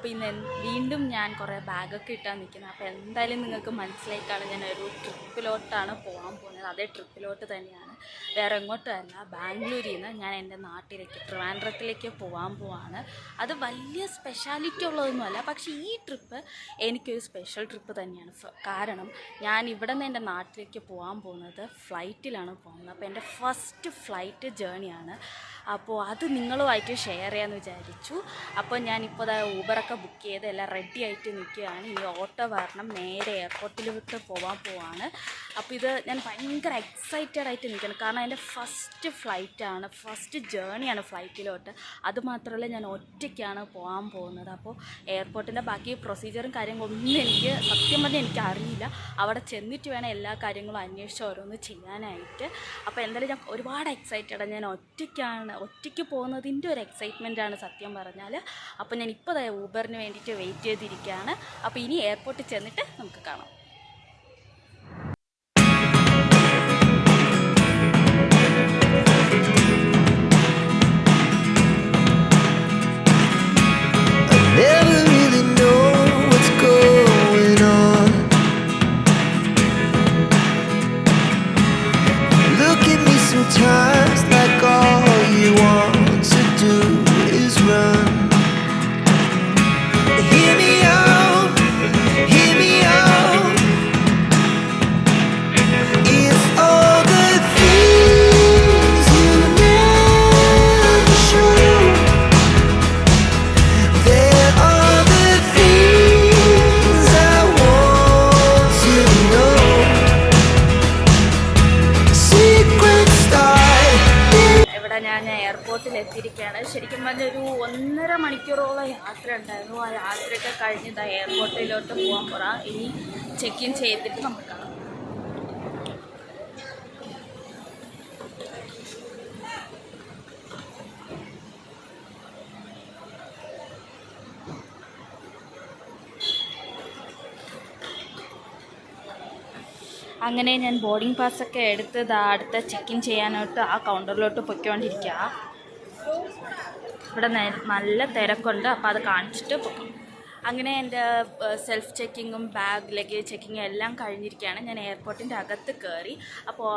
അപ്പോൾ ഇന്ന് വീണ്ടും ഞാൻ കുറേ ബാഗൊക്കെ ഇട്ടാണ് നിൽക്കുന്നത്. അപ്പോൾ എന്തായാലും നിങ്ങൾക്ക് മനസ്സിലായിക്കാണ് ഞാനൊരു ട്രിപ്പിലോട്ടാണ് പോകാൻ പോകുന്നത്. അതേ ട്രിപ്പിലോട്ട് തന്നെയാണ്, വേറെ എങ്ങോട്ടുമല്ല. ബാംഗ്ലൂരിൽ നിന്ന് ഞാൻ എൻ്റെ നാട്ടിലേക്ക് ട്രിവാൻഡ്രത്തിലേക്ക് പോകാൻ പോവാണ്. അത് വലിയ സ്പെഷ്യാലിറ്റി ഉള്ളതൊന്നുമല്ല, പക്ഷേ ഈ ട്രിപ്പ് എനിക്കൊരു സ്പെഷ്യൽ ട്രിപ്പ് തന്നെയാണ്. കാരണം ഞാൻ ഇവിടെ നിന്ന് എൻ്റെ നാട്ടിലേക്ക് പോകാൻ പോകുന്നത് ഫ്ലൈറ്റിലാണ് പോകുന്നത്. അപ്പോൾ എൻ്റെ ഫസ്റ്റ് ഫ്ലൈറ്റ് ജേണിയാണ്. അപ്പോൾ അത് നിങ്ങളുമായിട്ട് ഷെയർ ചെയ്യാമെന്ന് വിചാരിച്ചു. അപ്പോൾ ഞാനിപ്പോൾ ഊബറൊക്കെ ബുക്ക് ചെയ്ത് എല്ലാം റെഡി ആയിട്ട് നിൽക്കുകയാണ്. ഇനി ഓട്ടോ വരണം, നേരെ എയർപോർട്ടിലോട്ട് പോകാൻ പോവാണ്. അപ്പോൾ ഇത് ഞാൻ ഭയങ്കര എക്സൈറ്റഡ് ആയിട്ട് നിൽക്കണം, കാരണം എൻ്റെ ഫസ്റ്റ് ഫ്ലൈറ്റാണ്, ഫസ്റ്റ് ജേണിയാണ് ഫ്ലൈറ്റിലോട്ട്. അതുമാത്രമല്ല ഞാൻ ഒറ്റയ്ക്കാണ് പോകാൻ പോകുന്നത്. അപ്പോൾ എയർപോർട്ടിൻ്റെ ബാക്കി പ്രൊസീജിയറും കാര്യങ്ങളൊന്നും എനിക്ക് സത്യം പറഞ്ഞാൽ എനിക്ക് അറിയില്ല. അവിടെ ചെന്നിട്ട് വേണം എല്ലാ കാര്യങ്ങളും അന്വേഷിച്ച് ഓരോന്ന് ചെയ്യാനായിട്ട്. അപ്പോൾ എന്തായാലും ഞാൻ ഒരുപാട് എക്സൈറ്റഡാണ്. ഞാൻ ഒറ്റയ്ക്ക് പോകുന്നതിൻ്റെ ഒരു എക്സൈറ്റ്മെൻറ്റാണ് സത്യം പറഞ്ഞാൽ. അപ്പോൾ ഞാൻ ഇപ്പോൾ ഊബറിന് വേണ്ടിയിട്ട് വെയിറ്റ് ചെയ്തിരിക്കുകയാണ്. അപ്പോൾ ഇനി എയർപോർട്ടിൽ ചെന്നിട്ട് നമുക്ക് കാണാം. Sometimes like all you want to do is run. Hear me out, hear me out. It's all the things you never show. There are the things I want to know. ഞാൻ എയർപോർട്ടിൽ എത്തിയിരിക്കുകയാണ്. ശരിക്കും പറഞ്ഞാൽ ഒരു 1.5 മണിക്കൂറോളം യാത്ര ഉണ്ടായിരുന്നു. ആ യാത്രയൊക്കെ കഴിഞ്ഞ് എയർപോർട്ടിലോട്ട് പോകാൻ പോകാം. ഇനി ചെക്ക് ഇൻ ചെയ്തിട്ട് നമുക്ക് കാണാം. അങ്ങനെ ഞാൻ ബോർഡിംഗ് പാസ്സൊക്കെ എടുത്ത് അടുത്ത ചെക്ക് ഇൻ ചെയ്യാനായിട്ട് ആ കൗണ്ടറിലോട്ട് പൊയ്ക്കൊണ്ടിരിക്കുക. ഇവിടെ നല്ല തിരക്കുണ്ട്, അപ്പോൾ അത് കാണിച്ചിട്ട് പോകും. അങ്ങനെ എൻ്റെ സെൽഫ് ചെക്കിങ്ങും ബാഗ് ലഗേജ് ചെക്കിങ്ങും എല്ലാം കഴിഞ്ഞിരിക്കുകയാണ്. ഞാൻ എയർപോർട്ടിൻ്റെ അകത്ത് കയറി. അപ്പോൾ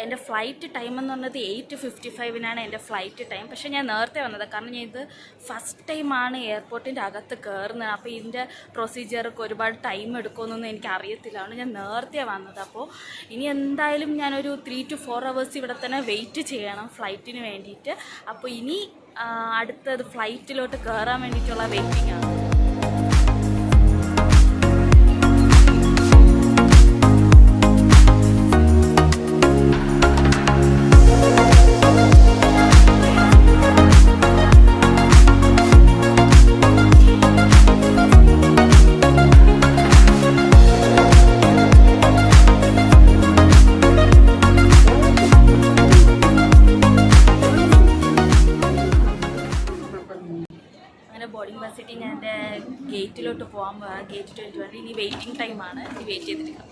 എൻ്റെ ഫ്ലൈറ്റ് ടൈം എന്ന് പറഞ്ഞത് 8:55 എൻ്റെ ഫ്ലൈറ്റ് ടൈം. പക്ഷേ ഞാൻ നേരത്തെ വന്നത്, കാരണം ഞാൻ ഇത് ഫസ്റ്റ് ടൈമാണ് എയർപോർട്ടിൻ്റെ അകത്ത് കയറുന്നത്. അപ്പോൾ ഇതിൻ്റെ പ്രൊസീജിയറൊക്കെ ഒരുപാട് ടൈം എടുക്കുമെന്നൊന്നും എനിക്ക് അറിയത്തില്ല. ഞാൻ നേരത്തെ വന്നത്. അപ്പോൾ ഇനി എന്തായാലും ഞാനൊരു 3 to 4 hours ഇവിടെ തന്നെ വെയിറ്റ് ചെയ്യണം ഫ്ലൈറ്റിന് വേണ്ടിയിട്ട്. അപ്പോൾ ഇനി അടുത്തത് ഫ്ലൈറ്റിലോട്ട് കയറാൻ വേണ്ടിയിട്ടുള്ള വെയിറ്റിംഗ് ആണ്. ബോർഡിംഗ് ബസ് കിട്ടി ഞാൻ എൻ്റെ ഗേറ്റിലോട്ട് പോകാൻ പോകാം. ഗേറ്റ് 21. ഇനി വെയിറ്റിംഗ് ടൈമാണ്. ഇനി വെയിറ്റ് ചെയ്തിരിക്കാം.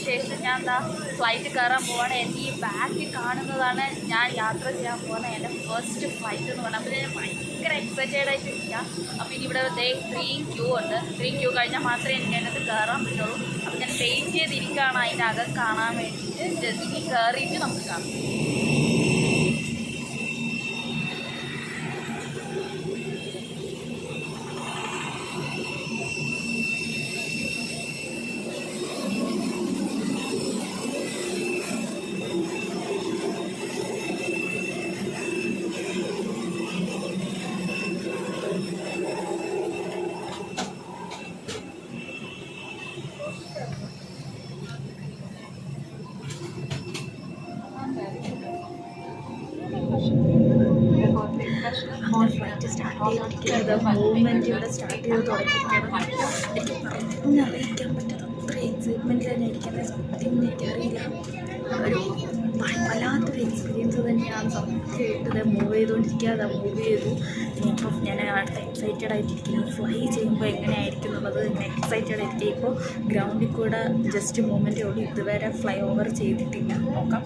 ശേഷം ഞാൻ ഫ്ലൈറ്റ് കയറാൻ പോവാണ്. എൻ്റെ ഈ ബാക്കിൽ കാണുന്നതാണ് ഞാൻ യാത്ര ചെയ്യാൻ പോകുന്ന എൻ്റെ ഫസ്റ്റ് ഫ്ലൈറ്റ് എന്ന് പറഞ്ഞാൽ. അപ്പോൾ ഞാൻ ഭയങ്കര എക്സൈറ്റഡ് ആയിട്ട് ഇരിക്കാം. അപ്പോൾ ഇനി ഇവിടെ 3 ക്യൂ ഉണ്ട്. 3 ക്യൂ കഴിഞ്ഞാൽ മാത്രമേ എനിക്ക് അതിനകത്ത് കയറാൻ പറ്റുള്ളൂ. അപ്പോൾ ഞാൻ വെയിറ്റ് ചെയ്തിരിക്കുകയാണ് അതിൻ്റെ അകം കാണാൻ വേണ്ടിയിട്ട്. ഇനി കയറിയിട്ട് നമുക്ക് കാണാം. മൂവ്മെൻറ്റ് ഇവിടെ സ്റ്റാർട്ട് ചെയ്ത് തുടങ്ങിയിരിക്കുകയാണ്. എനിക്ക് പറഞ്ഞറിയിക്കാൻ പറ്റാത്ത അത്ര എക്സൈറ്റ്മെൻറ്റ് തന്നെ ഇരിക്കുന്നത്. സത്യം എനിക്കറിയില്ല, ഒരു വല്ലാത്തൊരു എക്സ്പീരിയൻസ് തന്നെയാണ്. സത്യമായിട്ട് മൂവ് ചെയ്തുകൊണ്ടിരിക്കാതെ മൂവ് ചെയ്തു. ഇനിയിപ്പം ഞാൻ അടുത്ത എക്സൈറ്റഡ് ആയിട്ടിരിക്കുന്നത് ഫ്ലൈ ചെയ്യുമ്പോൾ എങ്ങനെയായിരിക്കും എന്നുള്ളത് ഞാൻ എക്സൈറ്റഡ് ആയിരിക്കും. ഇപ്പോൾ ഗ്രൗണ്ടിൽ കൂടെ ജസ്റ്റ് മൂവ്മെൻറ്റേ ഉള്ളൂ, ഇതുവരെ ഫ്ലൈ ഓവർ ചെയ്തിട്ടില്ല. നോക്കാം.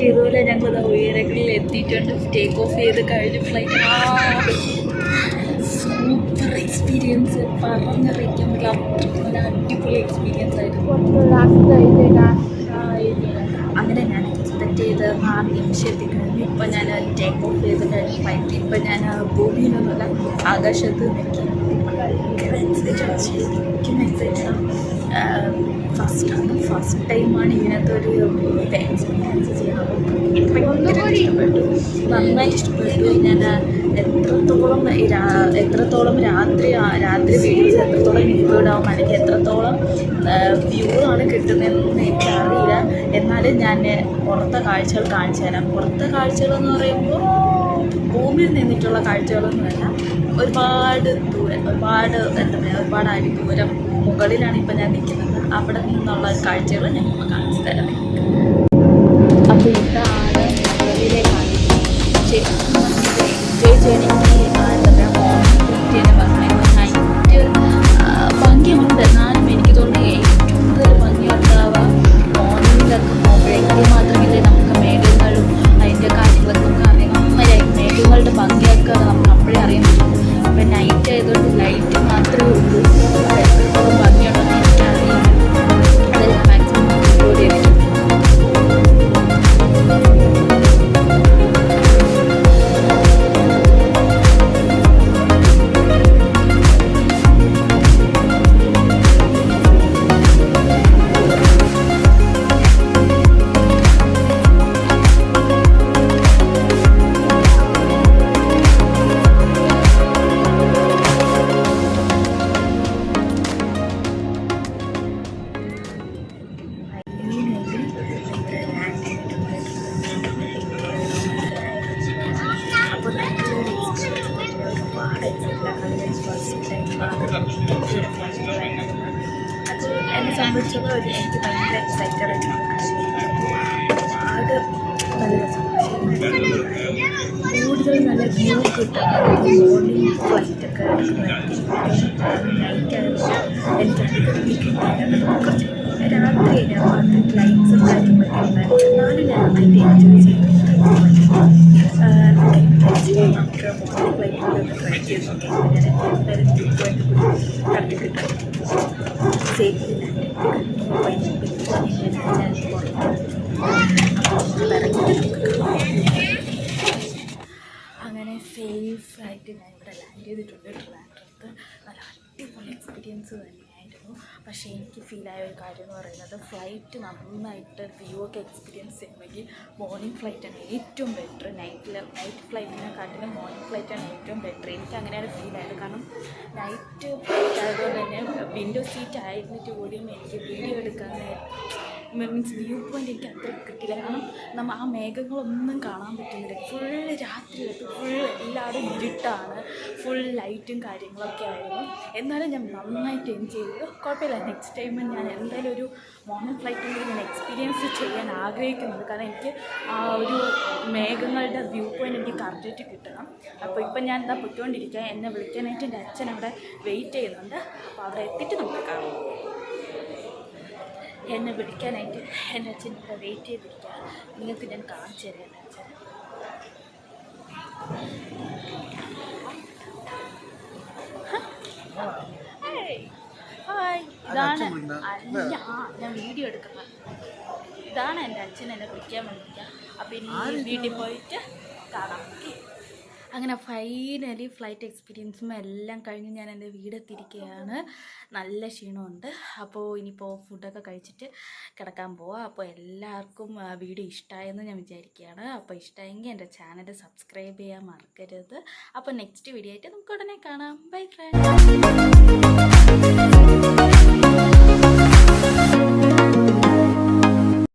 ഇതുപോലെ ഞങ്ങൾ ഉയരങ്ങളിൽ എത്തിയിട്ടുണ്ട്. ടേക്ക് ഓഫ് ചെയ്ത് കഴിഞ്ഞ് ഫ്ലൈറ്റ് സൂപ്പർ എക്സ്പീരിയൻസ്, പറഞ്ഞറിയിക്കാൻ പറ്റില്ല, നല്ല അടിപൊളി എക്സ്പീരിയൻസ് ആയിരുന്നു. അങ്ങനെ ഞാൻ എക്സ്പെക്റ്റ് ചെയ്ത് ആ നിമിഷം എത്തിക്കഴിഞ്ഞു. ഇപ്പം ഞാൻ ടേക്ക് ഓഫ് ചെയ്ത് കഴിഞ്ഞ് ഫ്ലൈറ്റ് ഇപ്പം ഞാൻ ഭൂമിയിലൊന്നുമല്ല ആകാശത്ത് നിൽക്കി. ഭയങ്കര എക്സൈറ്റഡ്, ശരിക്കും എക്സൈറ്റഡ്. ഫസ്റ്റ് ടൈമാണ് ഇങ്ങനത്തെ ഒരു എക്സ്പീരിയൻസ് ചെയ്യാൻ. ഭയങ്കര നന്നായിട്ട് ഇഷ്ടപ്പെട്ടു. ഞാൻ എത്രത്തോളം രാത്രി വീഡിയോസ് എത്രത്തോളം ഇൻക്ലൂഡ് ആവും, അല്ലെങ്കിൽ എത്രത്തോളം വ്യൂ ആണ് കിട്ടുന്നതെന്നൊന്നും എനിക്കറിയില്ല. എന്നാലും ഞാൻ പുറത്തെ കാഴ്ചകൾ കാണിച്ചു തരാം. പുറത്തെ കാഴ്ചകളെന്ന് പറയുമ്പോൾ ഭൂമിയിൽ നിന്നിട്ടുള്ള കാഴ്ചകളൊന്നുമല്ല, ഒരുപാട് അടി ദൂരം മുകളിലാണ് ഇപ്പം ഞാൻ നിൽക്കുന്നത്. അവിടെ നിന്നുള്ള കാഴ്ചകൾ ഞാൻ ഇപ്പോൾ കാണിച്ചു തരാം. അപ്പോൾ ഇതാണ് മുകളിലേക്കാണ്. ശരിക്കും നമുക്ക് എൻജോയ് ചെയ്യണമെങ്കിൽ എന്താ പറയുക, നൈറ്റ് ഭംഗിയുണ്ട്. എന്നാലും എനിക്ക് തോന്നുന്നു ഏറ്റവും കൂടുതൽ ഭംഗിയുണ്ടാവുക മോർണിംഗിലൊക്കെ പോകുമ്പോഴെങ്കിൽ മാത്രമല്ലേ നമുക്ക് മേഘങ്ങളും അതിൻ്റെ കാര്യങ്ങളൊക്കെ നമുക്ക് അറിയാം. മേഘങ്ങളുടെ ഭംഗിയൊക്കെ നമുക്ക് അപ്പോഴേ അറിയാൻ പറ്റും. ഇപ്പം നൈറ്റ് ആയതുകൊണ്ട് ലൈറ്റ് മാത്രമേ ഉള്ളൂ. അത് എത്രത്തോളം ഭംഗിയുണ്ടെന്ന് എനിക്കറിയില്ല. അതിൽ മാക്സിമം ഇൻക്ലൂഡ് ചെയ്തിട്ടുണ്ട്. അത് എന്നെ സംബന്ധിച്ചത് എനിക്ക് ഭയങ്കര എക്സൈറ്റഡ് ആയിരുന്നു. ഒരുപാട് നല്ല രസമാണ്. കൂടുതൽ നല്ല വ്യൂ കിട്ടും. മോർണിംഗ് ഫ്ലൈറ്റൊക്കെ നൈറ്റായിരുന്നു എനിക്കധികം കിട്ടിയില്ല. കുറച്ച് രാത്രി ലൈറ്റ്സും കാര്യങ്ങളൊക്കെ ഉണ്ടായിരുന്നു. എന്നാലും ഞാൻ നന്നായിട്ട് എൻജോയ് ചെയ്തു. നമുക്ക് മോർണിംഗ് ഫ്ലൈറ്റിലൊന്ന് ട്രൈ ചെയ്ത് നോക്കി. ഞാൻ എന്തായാലും ഗ്രൂപ്പായിട്ട് കറക്റ്റ് കിട്ടും. സേഫ്റ്റി അങ്ങനെ സേഫായിട്ട് ഞാൻ ഇവിടെ ലാൻഡ് ചെയ്തിട്ടുണ്ട്. ട്രിവാൻഡ്രത്ത് നല്ല അടിപൊളി എക്സ്പീരിയൻസ് തന്നെയായിരുന്നു. പക്ഷേ എനിക്ക് ഫീലായ ഒരു കാര്യം എന്ന് പറയുന്നത്, ഫ്ലൈറ്റ് നന്നായിട്ട് വ്യൂ ഒക്കെ എക്സ്പീരിയൻസ് ചെയ്യണമെങ്കിൽ മോർണിംഗ് ഫ്ലൈറ്റാണ് ഏറ്റവും ബെറ്റർ. നൈറ്റ് ഫ്ലൈറ്റിനെക്കാട്ടിലും മോർണിംഗ് ഫ്ലൈറ്റാണ് ഏറ്റവും ബെറ്റർ. എനിക്ക് അങ്ങനെയാണ് ഫീലായത്. കാരണം നൈറ്റ് ഫ്ലൈറ്റ് ആയതുകൊണ്ട് തന്നെ വിൻഡോ സീറ്റ് ആയിരുന്നിട്ട് കൂടിയും എനിക്ക് വീഡിയോ എടുക്കാൻ മീൻസ് വ്യൂ പോയിൻ്റ് എനിക്ക് അത്ര കിട്ടില്ല. കാരണം ആ മേഘങ്ങളൊന്നും കാണാൻ പറ്റുന്നില്ല. ഫുള്ള് രാത്രിയിലൊക്കെ എല്ലാവരും ഇരുട്ടാണ്. ഫുൾ ലൈറ്റും കാര്യങ്ങളൊക്കെ ആയിരുന്നു. എന്നാലും ഞാൻ നന്നായിട്ട് എൻജോയ് ചെയ്തു. കുഴപ്പമില്ല. നെക്സ്റ്റ് ടൈം ഞാൻ എന്തായാലും ഒരു മോർണിംഗ് ഫ്ലൈറ്റിൽ ഞാൻ എക്സ്പീരിയൻസ് ചെയ്യാൻ ആഗ്രഹിക്കുന്നുണ്ട്. കാരണം എനിക്ക് ആ ഒരു മേഘങ്ങളുടെ വ്യൂ പോയിൻ്റ് എനിക്ക് കറക്റ്റായിട്ട് കിട്ടണം. അപ്പോൾ ഇപ്പം ഞാൻ എന്താ പൊയ്ക്കൊണ്ടിരിക്കുക. എന്നെ വിളിക്കാനായിട്ട് എൻ്റെ അച്ഛൻ അവിടെ വെയിറ്റ് ചെയ്യുന്നുണ്ട്. അപ്പോൾ അവിടെ എത്തിയിട്ട് നമുക്ക് കാണാം. എന്നെ വിളിക്കാനായിട്ട് എൻ്റെ അച്ഛൻ ഇവിടെ വെയിറ്റ് ചെയ്തിരിക്കുക. നിങ്ങൾക്ക് ഞാൻ കാണിച്ചു തരാം എൻ്റെ അച്ഛൻ. ഹായ്, ഇതാണ് ഞാൻ വീഡിയോ എടുക്കുന്നത്. ഇതാണ് എൻ്റെ അച്ഛൻ എന്നെ വിളിക്കാൻ വേണ്ടിയിരിക്കുക. അപ്പോൾ ഇനി വീട്ടിൽ പോയിട്ട് കാണാം. അങ്ങനെ ഫൈനലി ഫ്ലൈറ്റ് എക്സ്പീരിയൻസും എല്ലാം കഴിഞ്ഞ് ഞാൻ എൻ്റെ വീടെത്തിയിരിക്കുകയാണ്. നല്ല ക്ഷീണമുണ്ട്. അപ്പോൾ ഇനിയിപ്പോൾ ഫുഡൊക്കെ കഴിച്ചിട്ട് കിടക്കാൻ പോവാം. അപ്പോൾ എല്ലാവർക്കും വീഡിയോ ഇഷ്ടമായെന്ന് ഞാൻ വിചാരിക്കുകയാണ്. അപ്പോൾ ഇഷ്ടമായെങ്കിൽ എൻ്റെ ചാനൽ സബ്സ്ക്രൈബ് ചെയ്യാൻ മറക്കരുത്. അപ്പോൾ നെക്സ്റ്റ് വീഡിയോ ആയിട്ട് നമുക്ക് ഉടനെ കാണാം. Bye friends.